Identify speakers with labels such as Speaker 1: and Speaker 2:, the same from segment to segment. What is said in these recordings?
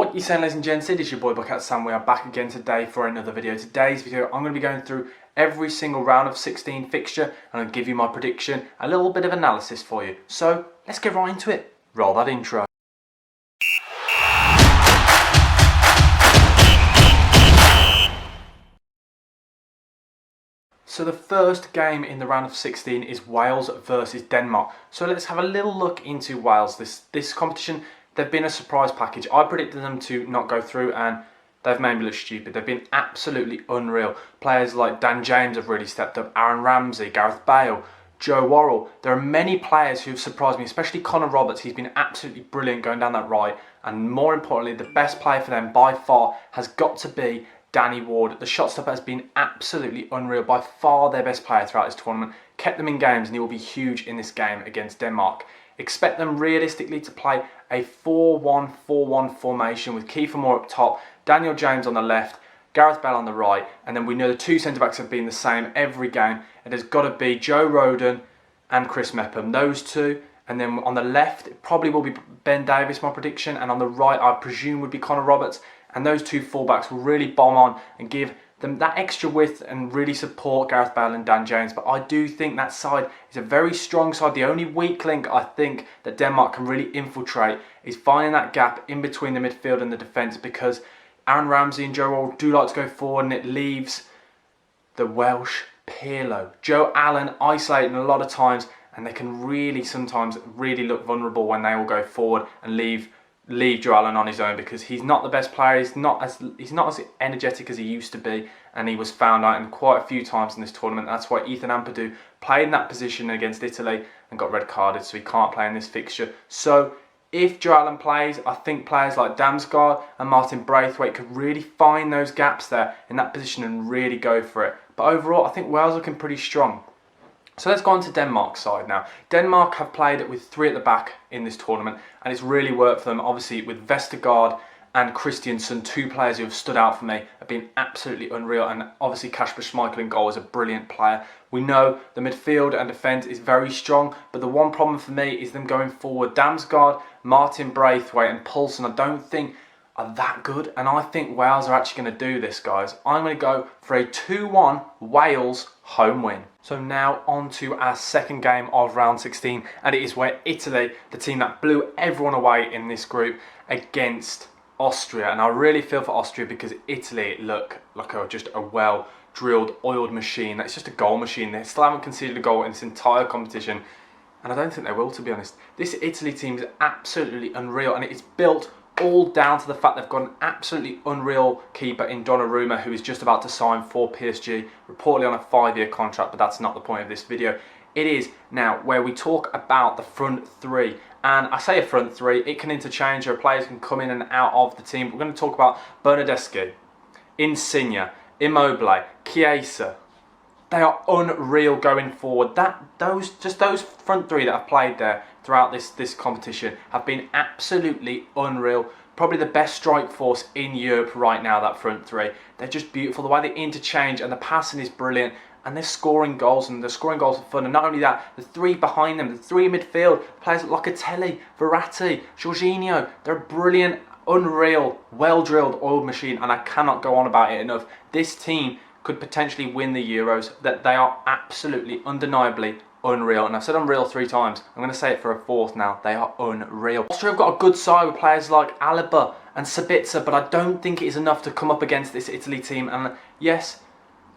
Speaker 1: What you saying, ladies and gents? It is your boy Bucket Sam. We are back again today for another video. Today's video I'm going to be going through every single round of 16 fixture and I'll give you my prediction, a little bit of analysis for you. So let's get right into it. Roll that intro. So the first game in the round of 16 is Wales versus Denmark. So let's have a little look into Wales. This competition, they've been a surprise package. I predicted them to not go through and they've made me look stupid. They've been absolutely unreal. Players like Dan James have really stepped up. Aaron Ramsey, Gareth Bale, Joe Worrell. There are many players who have surprised me, especially Connor Roberts. He's been absolutely brilliant going down that right. And more importantly, the best player for them by far has got to be Danny Ward. The shot stopper has been absolutely unreal. By far their best player throughout this tournament. Kept them in games and he will be huge in this game against Denmark. Expect them realistically to play a 4-1-4-1 formation with Kiefer Moore up top, Daniel James on the left, Gareth Bale on the right, and then we know the two centre-backs have been the same every game. It has got to be Joe Rodon and Chris Mepham, those two. And then on the left, it probably will be Ben Davies, my prediction, and on the right, I presume would be Connor Roberts. And those two fullbacks will really bomb on and give them that extra width and really support Gareth Bale and Dan James. But I do think that side is a very strong side. The only weak link I think that Denmark can really infiltrate is finding that gap in between the midfield and the defence, because Aaron Ramsey and Joe Worrell do like to go forward and it leaves the Welsh Pirlo. Joe Allen isolating a lot of times and they can really sometimes really look vulnerable when they all go forward and leave Joe Allen on his own, because he's not the best player. He's not as energetic as he used to be, and he was found out in quite a few times in this tournament. That's why Ethan Ampadu played in that position against Italy and got red carded, so he can't play in this fixture. So if Joe Allen plays, I think players like Damsgaard and Martin Braithwaite could really find those gaps there in that position and really go for it. But overall, I think Wales are looking pretty strong. So let's go on to Denmark's side now. Denmark have played with three at the back in this tournament and it's really worked for them. Obviously with Vestergaard and Christiansen, two players who have stood out for me, have been absolutely unreal, and obviously Kasper Schmeichel in goal is a brilliant player. We know the midfield and defence is very strong, but the one problem for me is them going forward. Damsgaard, Martin Braithwaite and Poulsen I don't think are that good, and I think Wales are actually going to do this, guys. I'm going to go for a 2-1 Wales home win. So now on to our second game of round 16, and it is where Italy, the team that blew everyone away in this group, against Austria. And I really feel for Austria because Italy look like just a well-drilled, oiled machine. It's just a goal machine. They still haven't conceded a goal in this entire competition, and I don't think they will, to be honest. This Italy team is absolutely unreal, and it is built all down to the fact they've got an absolutely unreal keeper in Donnarumma, who is just about to sign for PSG, reportedly on a 5-year contract, but that's not the point of this video. It is now where we talk about the front three, and I say a front three, it can interchange, or players can come in and out of the team. We're going to talk about Bernardeschi, Insigne, Immobile, Chiesa. They are unreal going forward. Those front three that have played there throughout this competition have been absolutely unreal. Probably the best strike force in Europe right now, that front three. They're just beautiful. The way they interchange and the passing is brilliant. And they're scoring goals, and they're scoring goals for fun. And not only that, the three behind them, the three in midfield, players like Locatelli, Verratti, Jorginho, they're a brilliant, unreal, well-drilled, oiled machine. And I cannot go on about it enough. This team could potentially win the Euros. That they are absolutely, undeniably unreal. And I've said unreal 3 times. I'm going to say it for a 4th now. They are unreal. Austria have got a good side with players like Alaba and Sabitzer, but I don't think it is enough to come up against this Italy team. And yes,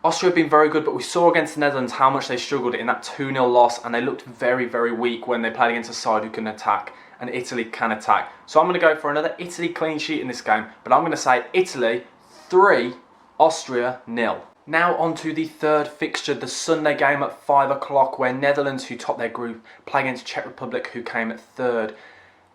Speaker 1: Austria have been very good, but we saw against the Netherlands how much they struggled in that 2-0 loss, and they looked very, very weak when they played against a side who can attack, and Italy can attack. So I'm going to go for another Italy clean sheet in this game, but I'm going to say Italy 3, Austria 0. Now on to the third fixture, the Sunday game at 5 o'clock, where Netherlands, who topped their group, play against Czech Republic, who came at 3rd.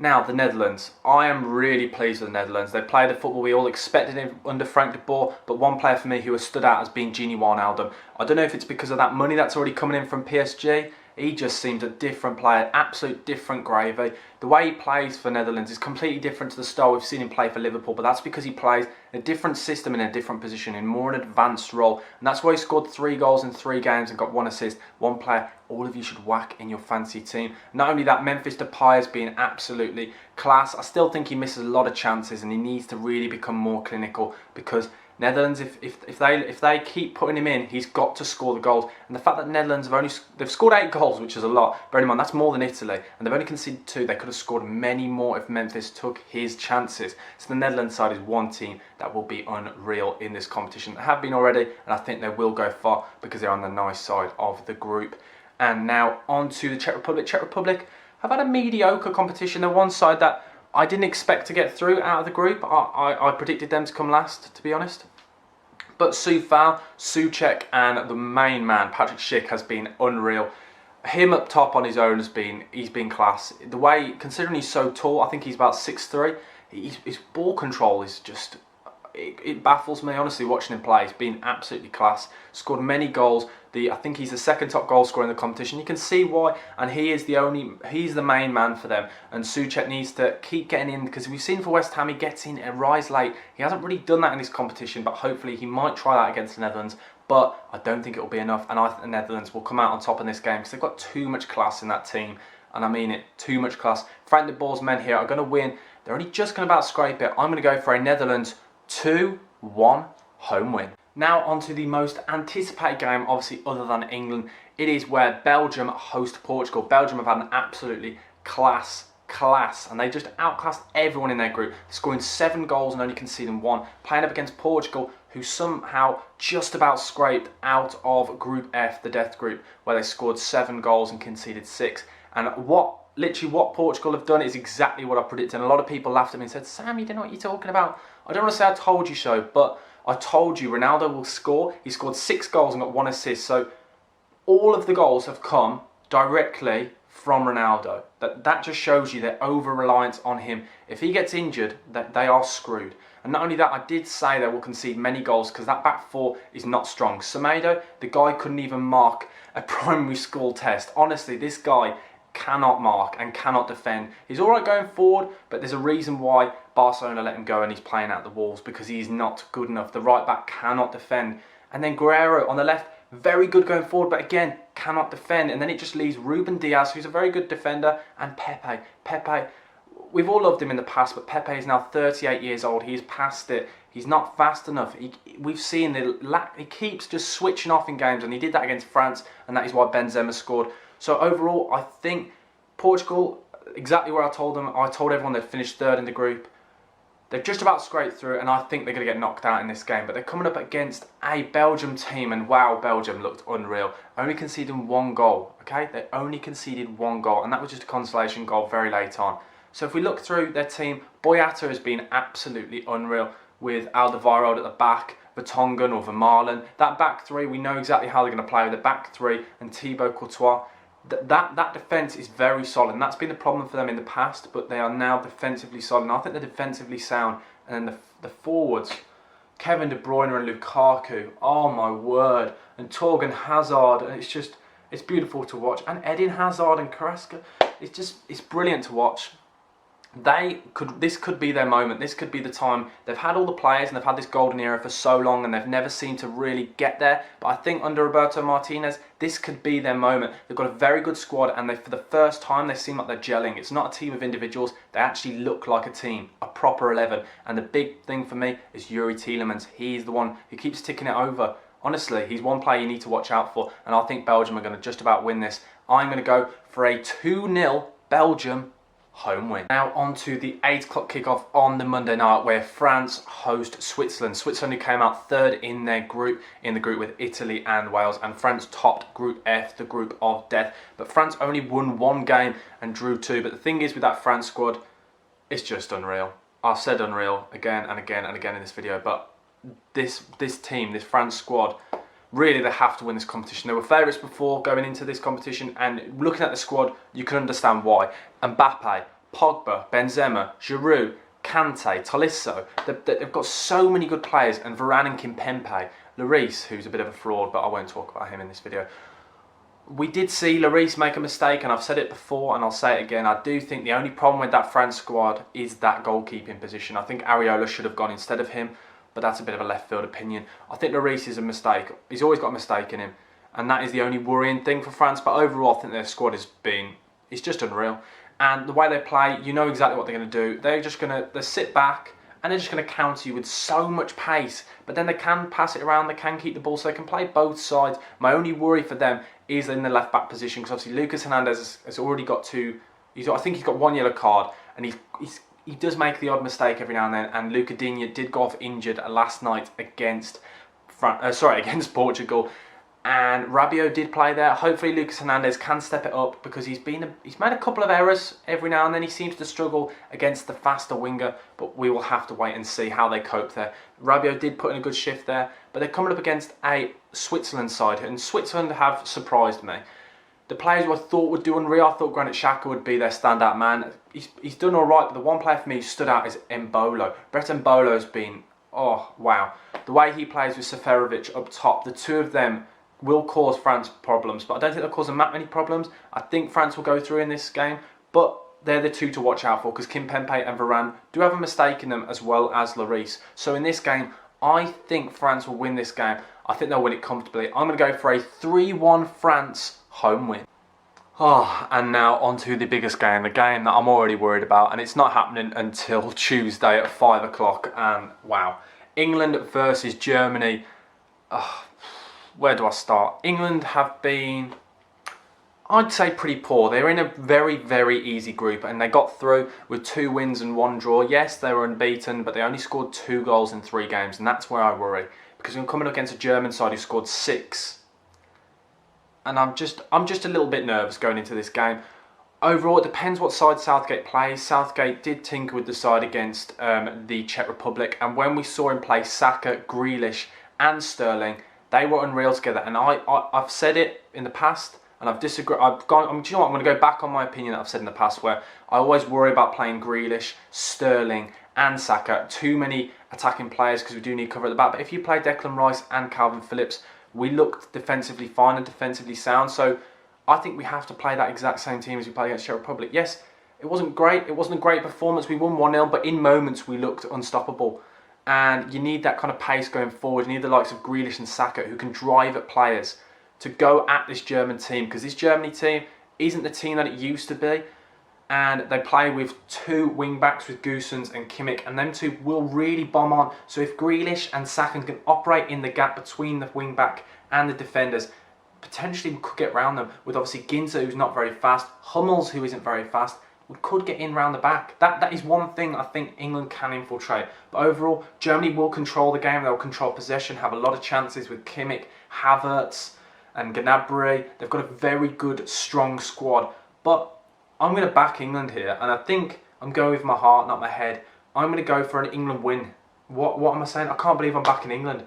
Speaker 1: Now, the Netherlands. I am really pleased with the Netherlands. They play the football we all expected under Frank de Boer, but one player for me who has stood out has been Gini Wijnaldum. I don't know if it's because of that money that's already coming in from PSG. he just seems a different player, absolute different gravy. The way he plays for Netherlands is completely different to the style we've seen him play for Liverpool, but that's because he plays a different system in a different position, in more an advanced role, and that's why he scored 3 goals in 3 games and got 1 assist. One player all of you should whack in your fancy team. Not only that, Memphis Depay has been absolutely class. I still think he misses a lot of chances and he needs to really become more clinical, because Netherlands, if they keep putting him in, he's got to score the goals. And the fact that Netherlands they've scored 8 goals, which is a lot. Bear in mind, that's more than Italy, and they've only conceded 2. They could have scored many more if Memphis took his chances. So the Netherlands side is one team that will be unreal in this competition. They have been already, and I think they will go far because they're on the nice side of the group. And now on to the Czech Republic. Czech Republic have had a mediocre competition. They're one side that I didn't expect to get through out of the group. I predicted them to come last, to be honest. But Soufal, Souček, and the main man, Patrick Schick, has been unreal. Him up top on his own he's been class. The way, considering he's so tall, I think he's about 6'3", his ball control is just, it baffles me, honestly, watching him play. He's been absolutely class. Scored many goals. I think he's the second top goal scorer in the competition. You can see why, and he's the main man for them. And Souček needs to keep getting in, because we've seen for West Ham, he gets in and rise late. He hasn't really done that in this competition, but hopefully he might try that against the Netherlands. But I don't think it will be enough, and I think the Netherlands will come out on top in this game because they've got too much class in that team, and I mean it, too much class. Frank de Boer's men here are going to win. They're only just going to about scrape it. I'm going to go for a Netherlands 2-1 home win. Now on to the most anticipated game, obviously other than England. It is where Belgium host Portugal. Belgium have had an absolutely class, and they just outclassed everyone in their group, scoring 7 goals and only conceding 1, playing up against Portugal, who somehow just about scraped out of Group F, the death group, where they scored 7 goals and conceded 6. And literally what Portugal have done is exactly what I predicted. And a lot of people laughed at me and said, Sam, you don't know what you're talking about. I don't want to say I told you so, but I told you Ronaldo will score. He scored 6 goals and got 1 assist. So all of the goals have come directly from Ronaldo. That just shows you their over-reliance on him. If he gets injured, they are screwed. And not only that, I did say they will concede many goals because that back 4 is not strong. Semedo, the guy couldn't even mark a primary school test. Honestly, this guy cannot mark and cannot defend. He's all right going forward, but there's a reason why Barcelona let him go and he's playing out the Wolves, because he's not good enough. The right back cannot defend. And then Guerrero on the left, very good going forward, but again, cannot defend. And then it just leaves Ruben Diaz, who's a very good defender, and Pepe. Pepe, we've all loved him in the past, but Pepe is now 38 years old. He's past it. He's not fast enough. We've seen he keeps just switching off in games, and he did that against France, and that is why Benzema scored. So overall, I think Portugal, exactly where I told them. I told everyone they'd finished 3rd in the group. They've just about scraped through, and I think they're going to get knocked out in this game. But they're coming up against a Belgium team, and wow, Belgium looked unreal. Only conceding 1 goal, okay? They only conceded 1 goal, and that was just a consolation goal very late on. So if we look through their team, Boyata has been absolutely unreal with Alderweireld at the back, Vertonghen or Vermaelen. That back 3, we know exactly how they're going to play with the back 3 and Thibaut Courtois. That defence is very solid, and that's been the problem for them in the past, but they are now defensively solid, and I think they're defensively sound. And then the forwards, Kevin De Bruyne and Lukaku, oh my word, and Torgan Hazard, and it's beautiful to watch. And Eden Hazard and Carrasco, it's brilliant to watch. This could be their moment. This could be the time. They've had all the players and they've had this golden era for so long, and they've never seemed to really get there. But I think under Roberto Martinez, this could be their moment. They've got a very good squad, and for the first time, they seem like they're gelling. It's not a team of individuals. They actually look like a team, a proper 11. And the big thing for me is Yuri Tielemans. He's the one who keeps ticking it over. Honestly, he's one player you need to watch out for, and I think Belgium are going to just about win this. I'm going to go for a 2-0 Belgium home win. Now on to the 8 o'clock kickoff on the Monday night, where France host Switzerland. Switzerland, who came out 3rd in their group, in the group with Italy and Wales, and France topped Group F, the group of death. But France only won 1 game and drew 2. But the thing is with that France squad, it's just unreal. I've said unreal again and again and again in this video, but this team, this France squad, really they have to win this competition. They were favourites before going into this competition, and looking at the squad, you can understand why. Mbappe, Pogba, Benzema, Giroud, Kante, Tolisso, they've got so many good players, and Varane and Kimpembe, Lloris, who's a bit of a fraud, but I won't talk about him in this video. We did see Lloris make a mistake, and I've said it before and I'll say it again. I do think the only problem with that France squad is that goalkeeping position. I think Areola should have gone instead of him, but that's a bit of a left field opinion. I think Lloris is a mistake. He's always got a mistake in him, and that is the only worrying thing for France. But overall, I think their squad it's just unreal. And the way they play, you know exactly what they're going to do. They sit back and they're just going to counter you with so much pace. But then they can pass it around, they can keep the ball, so they can play both sides. My only worry for them is in the left back position, because obviously Lucas Hernandez has already got I think he's got 1 yellow card, and he does make the odd mistake every now and then. And Luca Digne did go off injured last night against Portugal. And Rabiot did play there. Hopefully Lucas Hernandez can step it up, because he's made a couple of errors every now and then. He seems to struggle against the faster winger, but we will have to wait and see how they cope there. Rabiot did put in a good shift there, but they're coming up against a Switzerland side, and Switzerland have surprised me. The players who I thought would do unreal, I thought Granit Xhaka would be their standout man. He's done all right, but the one player for me who stood out is Embolo. Brett Embolo's been, oh wow. The way he plays with Seferovic up top, the two of them will cause France problems, but I don't think they'll cause them that many problems. I think France will go through in this game, but they're the two to watch out for, because Kimpembe and Varane do have a mistake in them, as well as Lloris. So in this game, I think France will win this game. I think they'll win it comfortably. I'm going to go for a 3-1 France home win. And now on to the biggest game, the game that I'm already worried about, and it's not happening until Tuesday at 5 o'clock. And wow, England versus Germany. Where do I start? England have been, I'd say, pretty poor. They're in a very, very easy group, and they got through with 2 wins and 1 draw. Yes, they were unbeaten, but they only scored 2 goals in 3 games, and that's where I worry, because we're coming against a German side who scored 6, and I'm just a little bit nervous going into this game. Overall, it depends what side Southgate plays. Southgate did tinker with the side against the Czech Republic, and when we saw him play Saka, Grealish, and Sterling, they were unreal together. And I've said it in the past, and I've disagreed. Do you know what? I'm going to go back on my opinion that I've said in the past, where I always worry about playing Grealish, Sterling, and Saka. Too many attacking players, because we do need cover at the back. But if you play Declan Rice and Calvin Phillips, we looked defensively fine and defensively sound. So I think we have to play that exact same team as we played against Czech Republic. Yes, it wasn't great. It wasn't a great performance. We won 1-0, but in moments we looked unstoppable. And you need that kind of pace going forward. You need the likes of Grealish and Saka, who can drive at players, to go at this German team, because this Germany team isn't the team that it used to be. And they play with 2 wing-backs with Goossens and Kimmich, and them two will really bomb on. So if Grealish and Saka can operate in the gap between the wing-back and the defenders, potentially we could get around them, with obviously Ginter, who's not very fast, Hummels, who isn't very fast. We could get in round the back. That is one thing I think England can infiltrate. But overall, Germany will control the game. They'll control possession, have a lot of chances with Kimmich, Havertz and Gnabry. They've got a very good, strong squad. But I'm going to back England here, and I think I'm going with my heart, not my head. I'm going to go for an England win. What am I saying? I can't believe I'm backing England.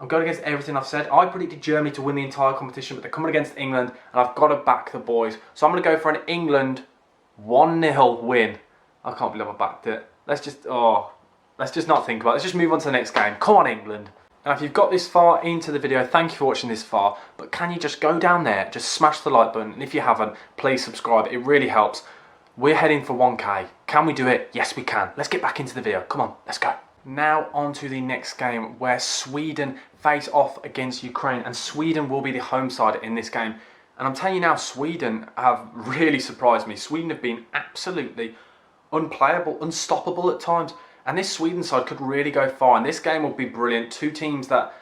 Speaker 1: I'm going against everything I've said. I predicted Germany to win the entire competition, but they're coming against England, and I've got to back the boys. So I'm going to go for an England 1-0 win. I can't believe I backed it. Let's just not think about it. Let's just move on to the next game. Come on, England. Now, if you've got this far into the video, thank you for watching this far. But can you just go down there, just smash the like button, and if you haven't, please subscribe. It really helps. We're heading for 1K. Can we do it? Yes, we can. Let's get back into the video. Come on, let's go. Now on to the next game, where Sweden face off against Ukraine, and Sweden will be the home side in this game. And I'm telling you now, Sweden have really surprised me. Sweden have been absolutely unplayable, unstoppable at times. And this Sweden side could really go far. And this game will be brilliant. 2 teams that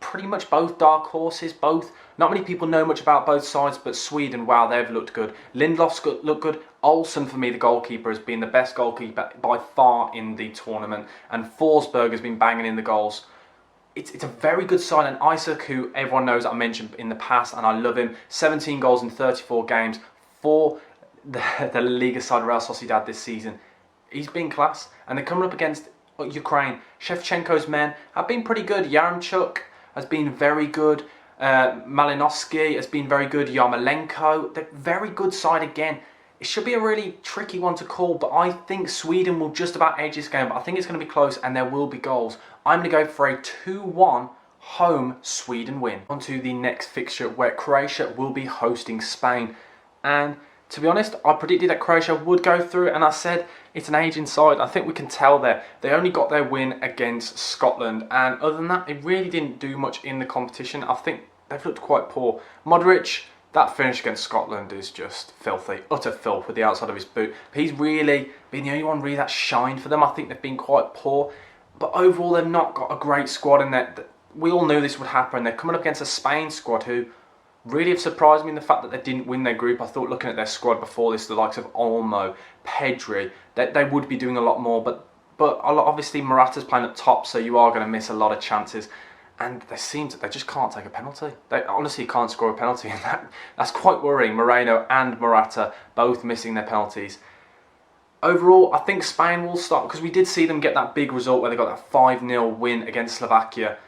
Speaker 1: pretty much both dark horses. Not many people know much about both sides, but Sweden, wow, they've looked good. Lindelof's looked good. Olsen, for me, the goalkeeper, has been the best goalkeeper by far in the tournament. And Forsberg has been banging in the goals. It's a very good side, and Isaac, who everyone knows I mentioned in the past, and I love him. 17 goals in 34 games for the Liga side Real Sociedad this season. He's been class, and they're coming up against Ukraine. Shevchenko's men have been pretty good. Yaremchuk has been very good. Malinovsky has been very good. Yarmolenko, they're very good side again. It should be a really tricky one to call, but I think Sweden will just about edge this game. But I think it's going to be close, and there will be goals. I'm going to go for a 2-1 home Sweden win. On to the next fixture where Croatia will be hosting Spain. And to be honest, I predicted that Croatia would go through, and I said it's an aging side. I think we can tell there. They only got their win against Scotland, and other than that, they really didn't do much in the competition. I think they've looked quite poor. Modric, that finish against Scotland is just filthy, utter filth with the outside of his boot. He's really been the only one really that shined for them. I think they've been quite poor, but overall they've not got a great squad, and that we all knew this would happen. They're coming up against a Spain squad who really have surprised me in the fact that they didn't win their group. I thought looking at their squad before this, the likes of Olmo, Pedri, that they would be doing a lot more. But obviously Morata's playing up top, so you are going to miss a lot of chances. And they seem that they just can't take a penalty. They honestly can't score a penalty, and that's quite worrying. Moreno and Morata both missing their penalties. Overall, I think Spain will start, because we did see them get that big result where they got that 5-0 win against Slovakia.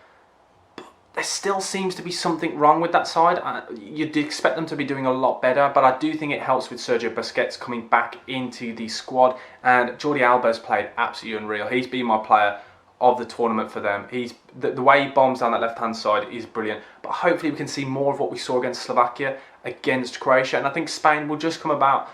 Speaker 1: There still seems to be something wrong with that side. You'd expect them to be doing a lot better, but I do think it helps with Sergio Busquets coming back into the squad. And Jordi Alba's played absolutely unreal. He's been my player of the tournament for them. The way he bombs down that left-hand side is brilliant. But hopefully we can see more of what we saw against Slovakia, against Croatia. And I think Spain will just come about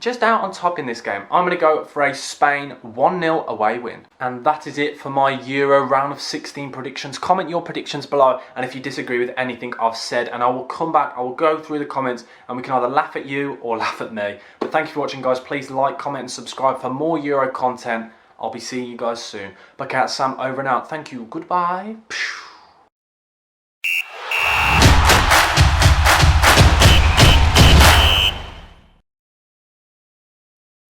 Speaker 1: just out on top in this game. I'm going to go for a Spain 1-0 away win. And that is it for my Euro round of 16 predictions. Comment your predictions below, and if you disagree with anything I've said, and I will come back, I will go through the comments, and we can either laugh at you or laugh at me. But thank you for watching, guys. Please like, comment and subscribe for more Euro content. I'll be seeing you guys soon. But Sam, over and out. Thank you. Goodbye.